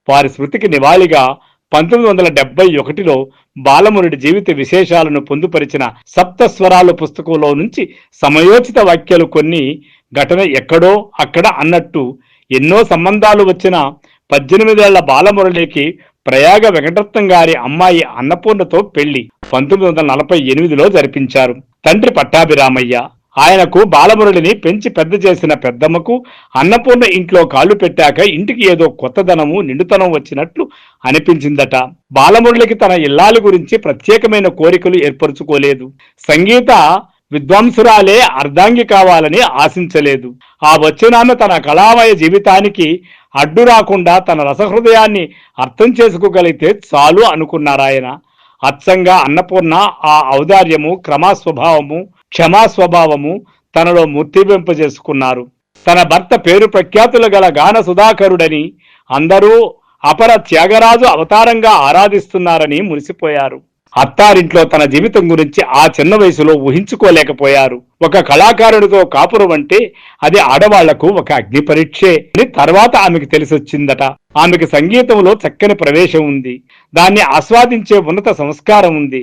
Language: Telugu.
వారి స్మృతికి నివాళిగా 1971లో బాలమురుడి జీవిత విశేషాలను పొందుపరిచిన సప్తస్వరాలు పుస్తకంలో నుంచి సమయోచిత వాక్యాలు కొన్ని. ఘటన ఎక్కడో అక్కడ అన్నట్టు ఎన్నో సంబంధాలు వచ్చిన 18 ఏళ్ల బాలమురళికి ప్రయాగ వెంకటరత్నం గారి అమ్మాయి అన్నపూర్ణతో పెళ్లి 1948లో జరిపించారు. తండ్రి పట్టాభిరామయ్య, ఆయనకు బాలమురళిని పెంచి పెద్ద చేసిన పెద్దమ్మకు అన్నపూర్ణ ఇంట్లో కాళ్ళు పెట్టాక ఇంటికి ఏదో కొత్తదనము నిండుతనం వచ్చినట్లు అనిపించిందట. బాలమురళికి తన ఇల్లాలి గురించి ప్రత్యేకమైన కోరికలు ఏర్పరచుకోలేదు. సంగీత విద్వాంసురాలే అర్ధాంగి కావాలని ఆశించలేదు. ఆ వచ్చినామె తన కళామయ జీవితానికి అడ్డు రాకుండా తన రసహృదయాన్ని అర్థం చేసుకోగలిగితే చాలు అనుకున్నారాయన. అచ్చంగా అన్నపూర్ణ ఆ ఔదార్యము, క్రమస్వభావము, క్షమాస్వభావము తనలో మూర్తింపజేసుకున్నారు. తన భర్త పేరు ప్రఖ్యాతులు గల గాన సుధాకరుడని, అందరూ అపర త్యాగరాజు అవతారంగా ఆరాధిస్తున్నారని మురిసిపోయారు. అత్తారింట్లో తన జీవితం గురించి ఆ చిన్న వయసులో ఊహించుకోలేకపోయారు. ఒక కళాకారుడితో కాపురం అంటే అది ఆడవాళ్లకు ఒక అగ్ని పరీక్షే అని తర్వాత ఆమెకు తెలిసొచ్చిందట. ఆమెకు సంగీతంలో చక్కని ప్రవేశం ఉంది, దాన్ని ఆస్వాదించే ఉన్నత సంస్కారం ఉంది.